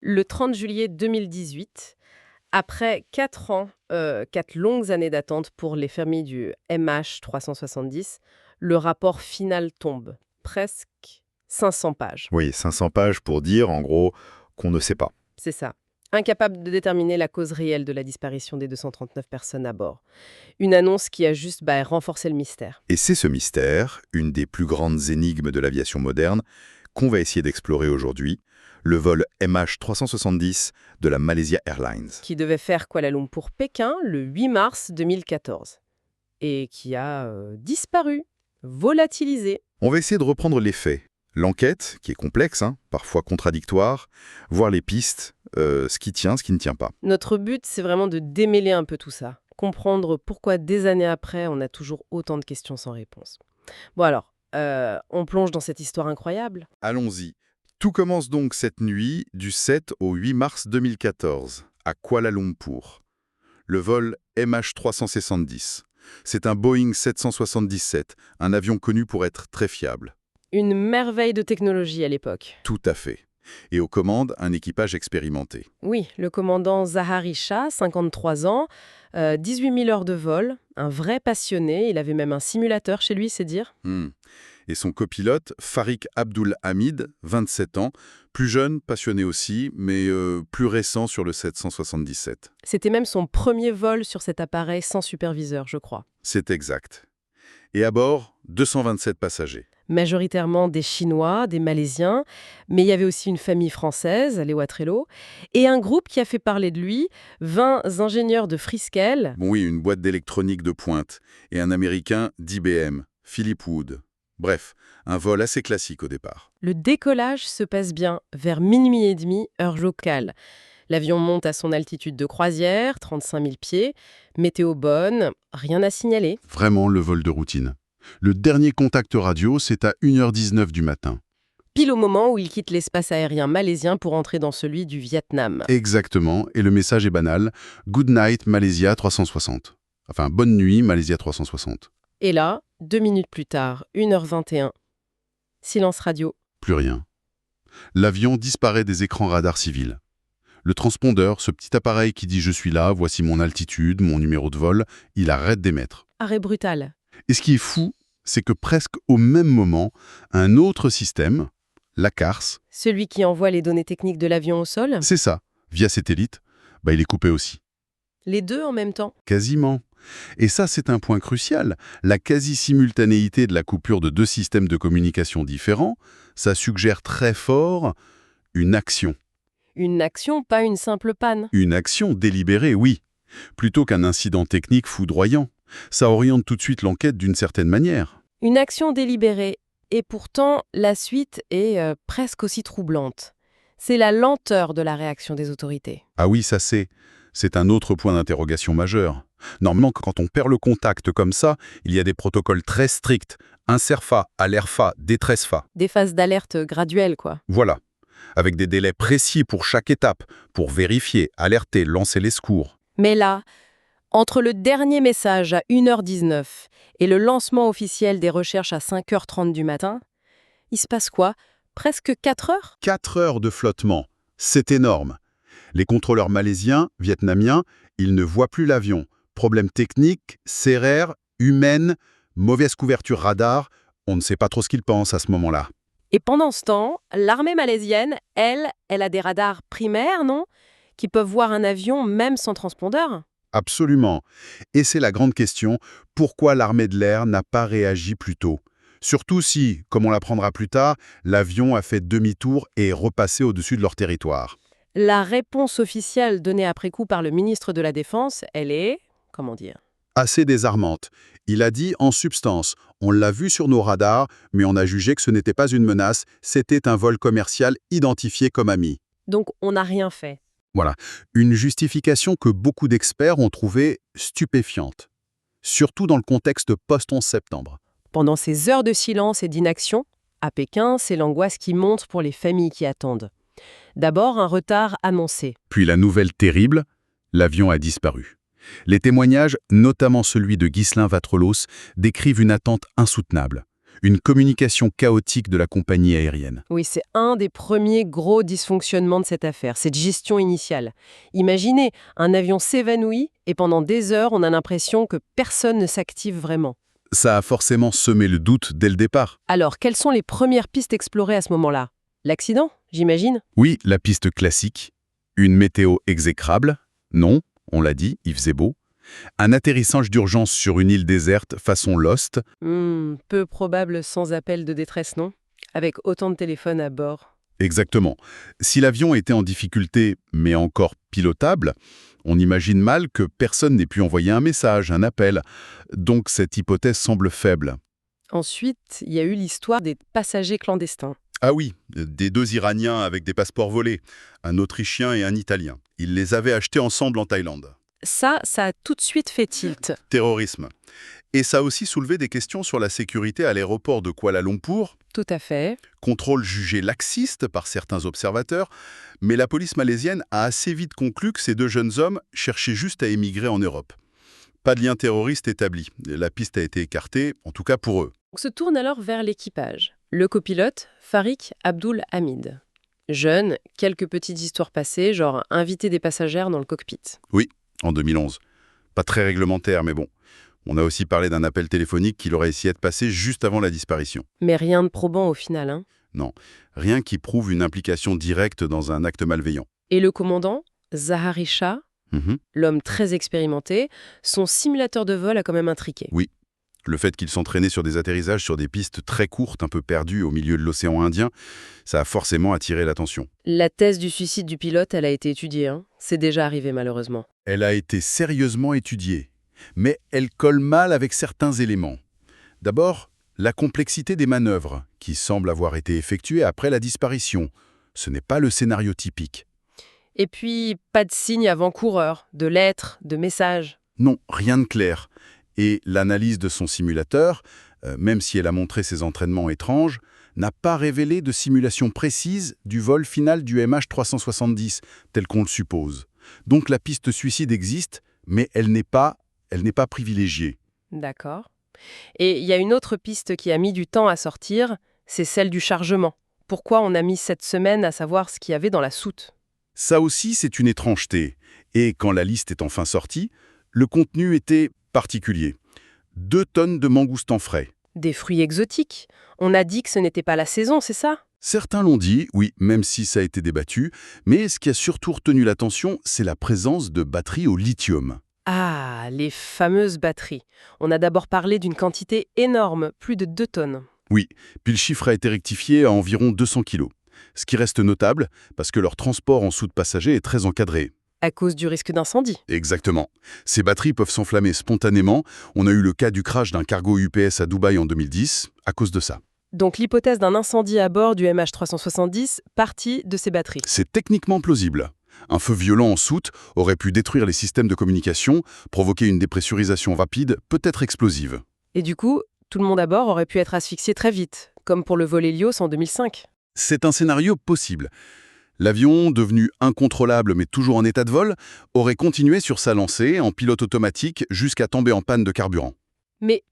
Le 30 juillet 2018, après 4 ans, 4 longues années d'attente pour les familles du MH370, le rapport final tombe. Presque 500 pages. Oui, 500 pages pour dire, en gros, qu'on ne sait pas. C'est ça. Incapable de déterminer la cause réelle de la disparition des 239 personnes à bord. Une annonce qui a juste renforcé le mystère. Et c'est ce mystère, une des plus grandes énigmes de l'aviation moderne, qu'on va essayer d'explorer aujourd'hui, le vol MH370 de la Malaysia Airlines. Qui devait faire Kuala Lumpur-Pékin le 8 mars 2014. Et qui a disparu, volatilisé. On va essayer de reprendre les faits. L'enquête, qui est complexe, parfois contradictoire, voir les pistes, ce qui tient, ce qui ne tient pas. Notre but, c'est vraiment de démêler un peu tout ça. Comprendre pourquoi des années après, on a toujours autant de questions sans réponse. Bon alors, on plonge dans cette histoire incroyable. Allons-y. Tout commence donc cette nuit du 7 au 8 mars 2014, à Kuala Lumpur. Le vol MH370. C'est un Boeing 777, un avion connu pour être très fiable. Une merveille de technologie à l'époque. Tout à fait. Et aux commandes, un équipage expérimenté. Oui, le commandant Zahari Shah, 53 ans, 18 000 heures de vol, un vrai passionné, il avait même un simulateur chez lui, c'est dire. Et son copilote, Farik Abdul Hamid, 27 ans, plus jeune, passionné aussi, mais plus récent sur le 777. C'était même son premier vol sur cet appareil sans superviseur, je crois. C'est exact. Et à bord, 227 passagers. Majoritairement des Chinois, des Malaisiens, mais il y avait aussi une famille française, les Watrello, et un groupe qui a fait parler de lui, 20 ingénieurs de Friskel. Bon oui, une boîte d'électronique de pointe, et un Américain d'IBM, Philip Wood. Bref, un vol assez classique au départ. Le décollage se passe bien, vers minuit et demi, heure locale. L'avion monte à son altitude de croisière, 35 000 pieds, météo bonne, rien à signaler. Vraiment le vol de routine. Le dernier contact radio, c'est à 1h19 du matin. Pile au moment où il quitte l'espace aérien malaisien pour entrer dans celui du Vietnam. Exactement, et le message est banal. Good night Malaysia 360. Enfin, bonne nuit Malaysia 360. Et là, 2 minutes plus tard, 1h21, silence radio. Plus rien. L'avion disparaît des écrans radars civils. Le transpondeur, ce petit appareil qui dit « je suis là, voici mon altitude, mon numéro de vol », il arrête d'émettre. Arrêt brutal. Et ce qui est fou, c'est que presque au même moment, un autre système, l'ACARS, Celui qui envoie les données techniques de l'avion au sol. c'est ça, via satellite, il est coupé aussi. Les deux en même temps. Quasiment. Et ça, c'est un point crucial. La quasi-simultanéité de la coupure de deux systèmes de communication différents, ça suggère très fort une action. Une action, pas une simple panne. Une action délibérée, oui, plutôt qu'un incident technique foudroyant. Ça oriente tout de suite l'enquête d'une certaine manière. Une action délibérée. Et pourtant, la suite est presque aussi troublante. C'est la lenteur de la réaction des autorités. Ah oui, ça c'est un autre point d'interrogation majeur. Normalement, quand on perd le contact comme ça, il y a des protocoles très stricts. Inserfa, alerfa, détresse-fa. Des phases d'alerte graduelles, quoi. Voilà. Avec des délais précis pour chaque étape, pour vérifier, alerter, lancer les secours. Mais là, entre le dernier message à 1h19 et le lancement officiel des recherches à 5h30 du matin, il se passe quoi? Presque 4 heures? 4 heures de flottement. C'est énorme. Les contrôleurs malaisiens, vietnamiens, ils ne voient plus l'avion. Problème technique, serrère, humaine, mauvaise couverture radar, on ne sait pas trop ce qu'ils pensent à ce moment-là. Et pendant ce temps, l'armée malaisienne, elle a des radars primaires, non? Qui peuvent voir un avion même sans transpondeur? Absolument. Et c'est la grande question, pourquoi l'armée de l'air n'a pas réagi plus tôt? Surtout si, comme on l'apprendra plus tard, l'avion a fait demi-tour et est repassé au-dessus de leur territoire. La réponse officielle donnée après coup par le ministre de la Défense, elle est... comment dire? Assez désarmante. Il a dit en substance, on l'a vu sur nos radars, mais on a jugé que ce n'était pas une menace, c'était un vol commercial identifié comme ami. Donc on n'a rien fait. Voilà, une justification que beaucoup d'experts ont trouvée stupéfiante. Surtout dans le contexte post-11 septembre. Pendant ces heures de silence et d'inaction, à Pékin, c'est l'angoisse qui monte pour les familles qui attendent. D'abord, un retard annoncé. Puis la nouvelle terrible, l'avion a disparu. Les témoignages, notamment celui de Ghislain Vatrelos, décrivent une attente insoutenable. une communication chaotique de la compagnie aérienne. Oui, c'est un des premiers gros dysfonctionnements de cette affaire, cette gestion initiale. Imaginez, un avion s'évanouit et pendant des heures, on a l'impression que personne ne s'active vraiment. Ça a forcément semé le doute dès le départ. Alors, quelles sont les premières pistes explorées à ce moment-là? L'accident, j'imagine? Oui, la piste classique. Une météo exécrable. Non, on l'a dit, il faisait beau. Un atterrissage d'urgence sur une île déserte façon Lost. Peu probable sans appel de détresse, non? Avec autant de téléphones à bord. Exactement. Si l'avion était en difficulté, mais encore pilotable, on imagine mal que personne n'ait pu envoyer un message, un appel. Donc cette hypothèse semble faible. Ensuite, il y a eu l'histoire des passagers clandestins. Ah oui, des 2 Iraniens avec des passeports volés, un Autrichien et un Italien. Ils les avaient achetés ensemble en Thaïlande. Ça a tout de suite fait tilt. Terrorisme. Et ça a aussi soulevé des questions sur la sécurité à l'aéroport de Kuala Lumpur, Tout à fait. contrôle jugé laxiste par certains observateurs, mais la police malaisienne a assez vite conclu que ces 2 jeunes hommes cherchaient juste à émigrer en Europe. Pas de lien terroriste établi. La piste a été écartée, en tout cas pour eux. On se tourne alors vers l'équipage. Le copilote, Farik Abdul Hamid. Jeune, quelques petites histoires passées, genre inviter des passagères dans le cockpit. En 2011. Pas très réglementaire, mais bon. On a aussi parlé d'un appel téléphonique qu'il aurait essayé de passer juste avant la disparition. Mais rien de probant au final, hein. Non, rien qui prouve une implication directe dans un acte malveillant. Et le commandant, Zahari Shah, l'homme très expérimenté, son simulateur de vol a quand même intrigué. Le fait qu'il s'entraînait sur des atterrissages sur des pistes très courtes, un peu perdues au milieu de l'océan Indien, ça a forcément attiré l'attention. La thèse du suicide du pilote, elle a été étudiée, hein. C'est déjà arrivé malheureusement. Elle a été sérieusement étudiée, mais elle colle mal avec certains éléments. D'abord, la complexité des manœuvres, qui semblent avoir été effectuées après la disparition. Ce n'est pas le scénario typique. Et puis, pas de signe avant-coureur, de lettres, de messages. Non, rien de clair. Et l'analyse de son simulateur, même si elle a montré ses entraînements étranges, n'a pas révélé de simulation précise du vol final du MH370, tel qu'on le suppose. Donc la piste suicide existe, mais elle n'est pas privilégiée. D'accord. Et il y a une autre piste qui a mis du temps à sortir, c'est celle du chargement. Pourquoi on a mis cette semaine à savoir ce qu'il y avait dans la soute? Ça aussi, c'est une étrangeté. Et quand la liste est enfin sortie, le contenu était particulier. 2 tonnes de mangoustans frais. Des fruits exotiques. On a dit que ce n'était pas la saison, c'est ça? Certains l'ont dit, oui, même si ça a été débattu, mais ce qui a surtout retenu l'attention, c'est la présence de batteries au lithium. Ah, les fameuses batteries. On a d'abord parlé d'une quantité énorme, plus de 2 tonnes. Oui, puis le chiffre a été rectifié à environ 200 kilos. Ce qui reste notable, parce que leur transport en soute passager est très encadré. À cause du risque d'incendie. Exactement. Ces batteries peuvent s'enflammer spontanément. On a eu le cas du crash d'un cargo UPS à Dubaï en 2010, à cause de ça. Donc l'hypothèse d'un incendie à bord du MH370 partit de ces batteries. C'est techniquement plausible. Un feu violent en soute aurait pu détruire les systèmes de communication, provoquer une dépressurisation rapide, peut-être explosive. Et du coup, tout le monde à bord aurait pu être asphyxié très vite, comme pour le vol Helios en 2005. C'est un scénario possible. L'avion, devenu incontrôlable mais toujours en état de vol, aurait continué sur sa lancée en pilote automatique jusqu'à tomber en panne de carburant. Mais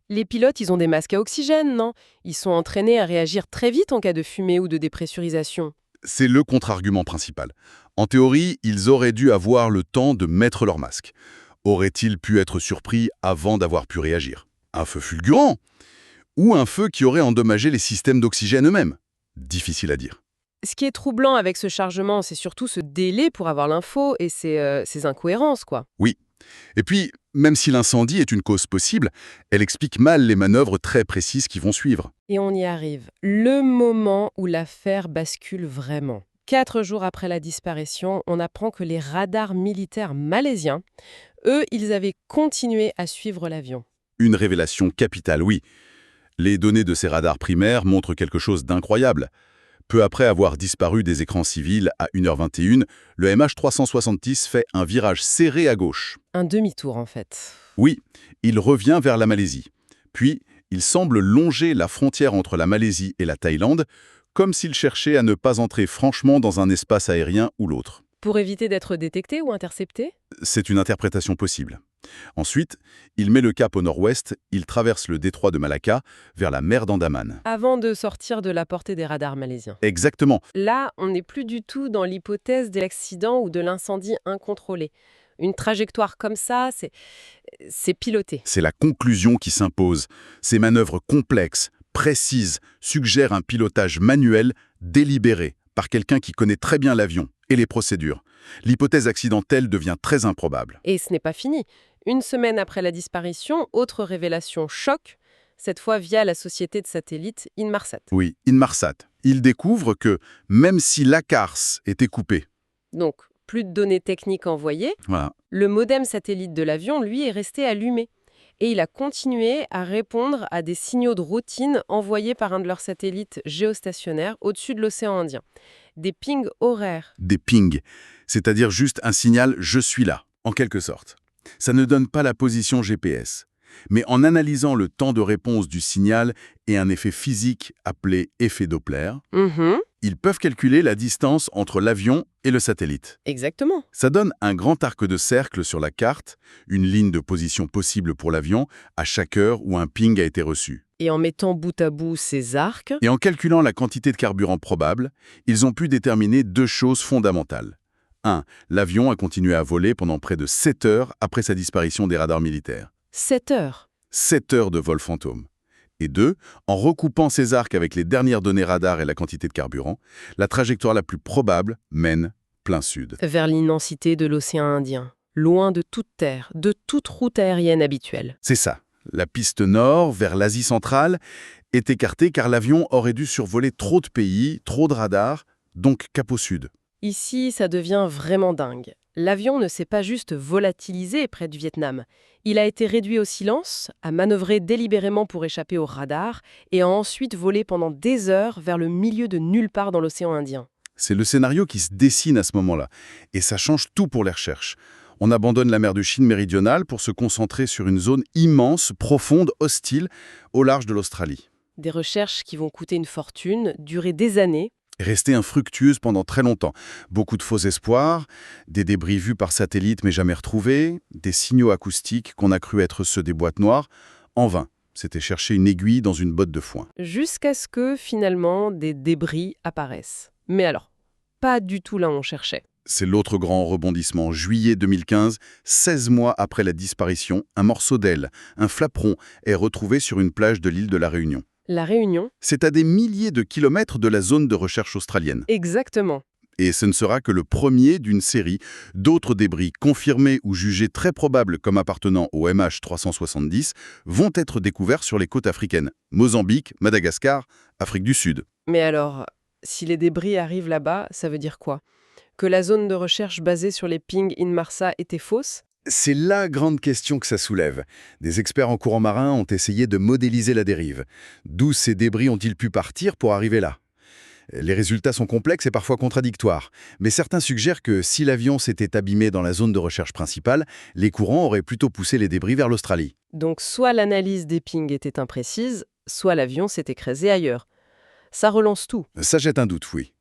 les pilotes, ils ont des masques à oxygène, non? Ils sont entraînés à réagir très vite en cas de fumée ou de dépressurisation. C'est le contre-argument principal. En théorie, ils auraient dû avoir le temps de mettre leur masque. Auraient-ils pu être surpris avant d'avoir pu réagir? Un feu fulgurant? Ou un feu qui aurait endommagé les systèmes d'oxygène eux-mêmes? Difficile à dire. Ce qui est troublant avec ce chargement, c'est surtout ce délai pour avoir l'info et ces incohérences, quoi. Oui. Et puis, même si l'incendie est une cause possible, elle explique mal les manœuvres très précises qui vont suivre. Et on y arrive. Le moment où l'affaire bascule vraiment. 4 jours après la disparition, on apprend que les radars militaires malaisiens, eux, ils avaient continué à suivre l'avion. Une révélation capitale, oui. Les données de ces radars primaires montrent quelque chose d'incroyable. Peu après avoir disparu des écrans civils à 1h21, le MH370 fait un virage serré à gauche. Un demi-tour, en fait. Oui, il revient vers la Malaisie. Puis, il semble longer la frontière entre la Malaisie et la Thaïlande, comme s'il cherchait à ne pas entrer franchement dans un espace aérien ou l'autre. Pour éviter d'être détecté ou intercepté? C'est une interprétation possible. Ensuite, il met le cap au nord-ouest, il traverse le détroit de Malacca vers la mer d'Andaman. Avant de sortir de la portée des radars malaisiens. Exactement. Là, on n'est plus du tout dans l'hypothèse de l'accident ou de l'incendie incontrôlé. Une trajectoire comme ça, c'est piloté. C'est la conclusion qui s'impose. Ces manœuvres complexes, précises, suggèrent un pilotage manuel, délibéré, par quelqu'un qui connaît très bien l'avion et les procédures. L'hypothèse accidentelle devient très improbable. Et ce n'est pas fini. Une semaine après la disparition, autre révélation choc, cette fois via la société de satellites Inmarsat. Oui, Inmarsat. Il découvre que, même si l'ACARS était coupé, Donc, plus de données techniques envoyées, voilà, le modem satellite de l'avion, lui, est resté allumé. Et il a continué à répondre à des signaux de routine envoyés par un de leurs satellites géostationnaires au-dessus de l'océan Indien. Des pings horaires. des pings, c'est-à-dire juste un signal « je suis là », en quelque sorte. Ça ne donne pas la position GPS. Mais en analysant le temps de réponse du signal et un effet physique appelé effet Doppler, ils peuvent calculer la distance entre l'avion et le satellite. Exactement. Ça donne un grand arc de cercle sur la carte, une ligne de position possible pour l'avion à chaque heure où un ping a été reçu. Et en mettant bout à bout ces arcs, Et en calculant la quantité de carburant probable, ils ont pu déterminer deux choses fondamentales. 1. L'avion a continué à voler pendant près de 7 heures après sa disparition des radars militaires. 7 heures. 7 heures de vol fantôme. Et 2. En recoupant ces arcs avec les dernières données radar et la quantité de carburant, la trajectoire la plus probable mène plein sud. Vers l'immensité de l'océan Indien. Loin de toute terre, de toute route aérienne habituelle. C'est ça. La piste nord, vers l'Asie centrale, est écartée car l'avion aurait dû survoler trop de pays, trop de radars, donc cap au sud. Ici, ça devient vraiment dingue. L'avion ne s'est pas juste volatilisé près du Vietnam. Il a été réduit au silence, a manœuvré délibérément pour échapper aux radars et a ensuite volé pendant des heures vers le milieu de nulle part dans l'océan Indien. C'est le scénario qui se dessine à ce moment-là. Et ça change tout pour les recherches. On abandonne la mer de Chine méridionale pour se concentrer sur une zone immense, profonde, hostile, au large de l'Australie. Des recherches qui vont coûter une fortune, durer des années. Restée infructueuse pendant très longtemps. Beaucoup de faux espoirs, des débris vus par satellite mais jamais retrouvés, des signaux acoustiques qu'on a cru être ceux des boîtes noires. En vain, c'était chercher une aiguille dans une botte de foin. Jusqu'à ce que, finalement, des débris apparaissent. Mais alors, pas du tout là où on cherchait. C'est l'autre grand rebondissement. Juillet 2015, 16 mois après la disparition, un morceau d'aile, un flaperon, est retrouvé sur une plage de l'île de la Réunion. La Réunion? C'est à des milliers de kilomètres de la zone de recherche australienne. Exactement. Et ce ne sera que le premier d'une série d'autres débris confirmés ou jugés très probables comme appartenant au MH370 vont être découverts sur les côtes africaines. Mozambique, Madagascar, Afrique du Sud. Mais alors, si les débris arrivent là-bas, ça veut dire quoi? Que la zone de recherche basée sur les pings Inmarsat était fausse? C'est la grande question que ça soulève. Des experts en courant marin ont essayé de modéliser la dérive. D'où ces débris ont-ils pu partir pour arriver là? Les résultats sont complexes et parfois contradictoires. Mais certains suggèrent que si l'avion s'était abîmé dans la zone de recherche principale, les courants auraient plutôt poussé les débris vers l'Australie. Donc soit l'analyse des pings était imprécise, soit l'avion s'est écrasé ailleurs. Ça relance tout. Ça jette un doute, oui.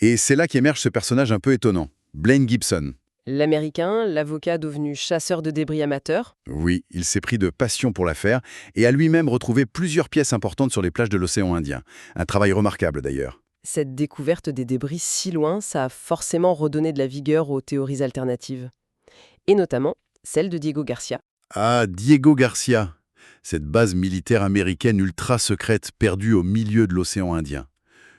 Et c'est là qu'émerge ce personnage un peu étonnant, Blaine Gibson. L'Américain, l'avocat devenu chasseur de débris amateur. Oui, il s'est pris de passion pour l'affaire et a lui-même retrouvé plusieurs pièces importantes sur les plages de l'océan Indien. Un travail remarquable d'ailleurs. Cette découverte des débris si loin, ça a forcément redonné de la vigueur aux théories alternatives. Et notamment celle de Diego Garcia. Ah, Diego Garcia, cette base militaire américaine ultra secrète perdue au milieu de l'océan Indien.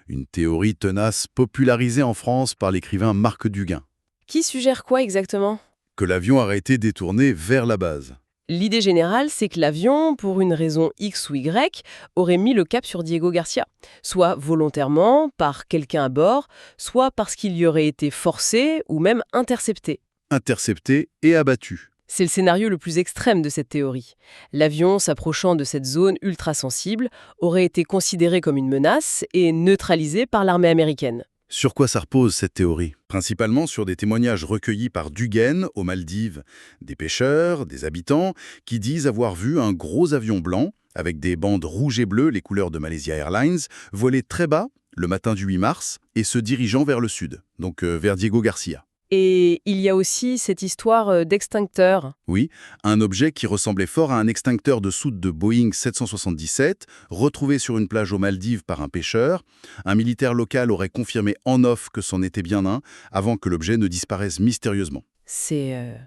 Une théorie tenace popularisée en France par l'écrivain Marc Duguin. Qui suggère quoi exactement? Que l'avion aurait été détourné vers la base. L'idée générale, c'est que l'avion, pour une raison X ou Y, aurait mis le cap sur Diego Garcia. Soit volontairement, par quelqu'un à bord, soit parce qu'il y aurait été forcé ou même intercepté. Intercepté et abattu. C'est le scénario le plus extrême de cette théorie. L'avion, s'approchant de cette zone ultra sensible, aurait été considéré comme une menace et neutralisé par l'armée américaine. Sur quoi ça repose cette théorie? Principalement sur des témoignages recueillis par Duguin aux Maldives, des pêcheurs, des habitants, qui disent avoir vu un gros avion blanc, avec des bandes rouges et bleues, les couleurs de Malaysia Airlines, voler très bas le matin du 8 mars et se dirigeant vers le sud, donc vers Diego Garcia. Et il y a aussi cette histoire d'extincteur. Oui, un objet qui ressemblait fort à un extincteur de soude de Boeing 777, retrouvé sur une plage aux Maldives par un pêcheur. Un militaire local aurait confirmé en off que c'en était bien un, avant que l'objet ne disparaisse mystérieusement. C'est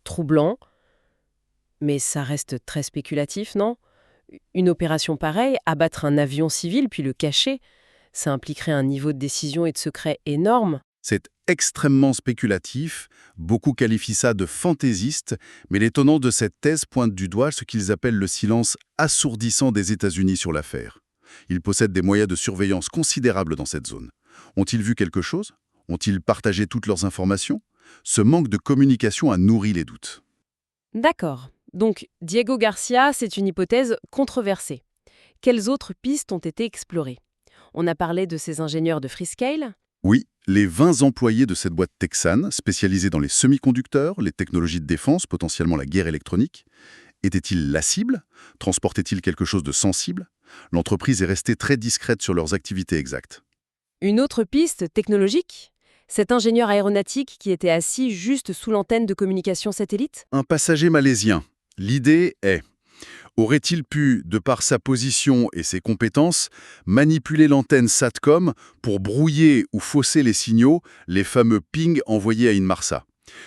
troublant, mais ça reste très spéculatif, non? Une opération pareille, abattre un avion civil puis le cacher, ça impliquerait un niveau de décision et de secret énorme. C'est extrêmement spéculatif, beaucoup qualifient ça de fantaisiste, mais les tenants de cette thèse pointent du doigt ce qu'ils appellent le silence assourdissant des États-Unis sur l'affaire. Ils possèdent des moyens de surveillance considérables dans cette zone. Ont-ils vu quelque chose? Ont-ils partagé toutes leurs informations? Ce manque de communication a nourri les doutes. D'accord. Donc, Diego Garcia, c'est une hypothèse controversée. Quelles autres pistes ont été explorées? On a parlé de ces ingénieurs de Freescale. Oui, les 20 employés de cette boîte texane, spécialisée dans les semi-conducteurs, les technologies de défense, potentiellement la guerre électronique, étaient-ils la cible? Transportaient-ils quelque chose de sensible? L'entreprise est restée très discrète sur leurs activités exactes. Une autre piste technologique? Cet ingénieur aéronautique qui était assis juste sous l'antenne de communication satellite? Un passager malaisien. L'idée est, aurait-il pu, de par sa position et ses compétences, manipuler l'antenne SATCOM pour brouiller ou fausser les signaux, les fameux pings envoyés à Inmarsat?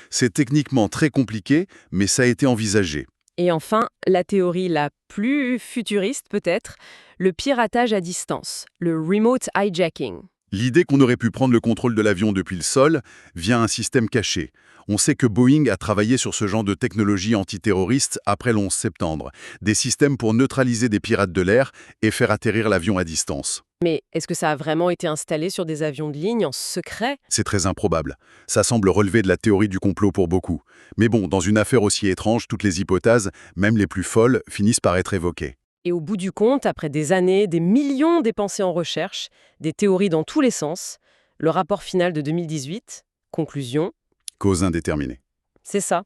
C'est techniquement très compliqué, mais ça a été envisagé. Et enfin, la théorie la plus futuriste peut-être, le piratage à distance, le remote hijacking. L'idée qu'on aurait pu prendre le contrôle de l'avion depuis le sol via un système caché. On sait que Boeing a travaillé sur ce genre de technologie antiterroriste après le 11 septembre, des systèmes pour neutraliser des pirates de l'air et faire atterrir l'avion à distance. Mais est-ce que ça a vraiment été installé sur des avions de ligne en secret? C'est très improbable. Ça semble relever de la théorie du complot pour beaucoup. Mais bon, dans une affaire aussi étrange, toutes les hypothèses, même les plus folles, finissent par être évoquées. Et au bout du compte, après des années, des millions dépensés en recherche, des théories dans tous les sens, le rapport final de 2018, conclusion, Cause indéterminée. c'est ça.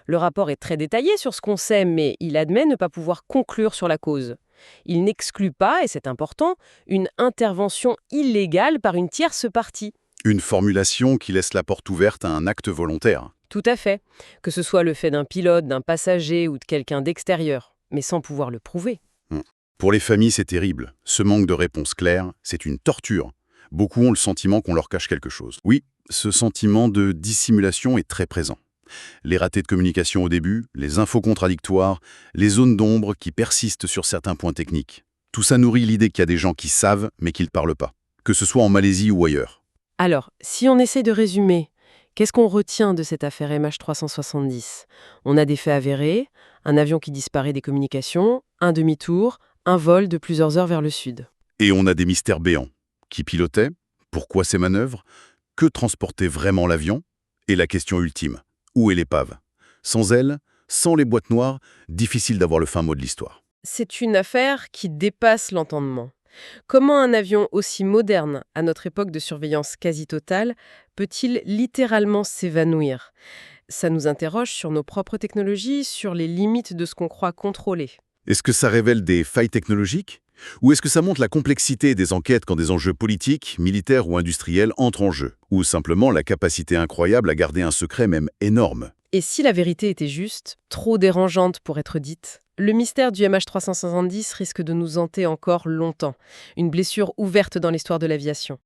Le rapport est très détaillé sur ce qu'on sait, mais il admet ne pas pouvoir conclure sur la cause. Il n'exclut pas, et c'est important, une intervention illégale par une tierce partie. Une formulation qui laisse la porte ouverte à un acte volontaire. Tout à fait. Que ce soit le fait d'un pilote, d'un passager ou de quelqu'un d'extérieur, mais sans pouvoir le prouver. Pour les familles, c'est terrible. Ce manque de réponse claire, c'est une torture. Beaucoup ont le sentiment qu'on leur cache quelque chose. Oui, ce sentiment de dissimulation est très présent. Les ratés de communication au début, les infos contradictoires, les zones d'ombre qui persistent sur certains points techniques. Tout ça nourrit l'idée qu'il y a des gens qui savent, mais qui ne parlent pas. Que ce soit en Malaisie ou ailleurs. Alors, si on essaie de résumer, qu'est-ce qu'on retient de cette affaire MH370? On a des faits avérés, un avion qui disparaît des communications, un demi-tour, un vol de plusieurs heures vers le sud. Et on a des mystères béants. Qui pilotait? Pourquoi ces manœuvres? Que transportait vraiment l'avion? Et la question ultime, où est l'épave? Sans elle, sans les boîtes noires, difficile d'avoir le fin mot de l'histoire. C'est une affaire qui dépasse l'entendement. Comment un avion aussi moderne, à notre époque de surveillance quasi totale, peut-il littéralement s'évanouir? Ça nous interroge sur nos propres technologies, sur les limites de ce qu'on croit contrôler. Est-ce que ça révèle des failles technologiques? Ou est-ce que ça montre la complexité des enquêtes quand des enjeux politiques, militaires ou industriels entrent en jeu? Ou simplement la capacité incroyable à garder un secret même énorme? Et si la vérité était juste, trop dérangeante pour être dite, le mystère du MH370 risque de nous hanter encore longtemps, une blessure ouverte dans l'histoire de l'aviation.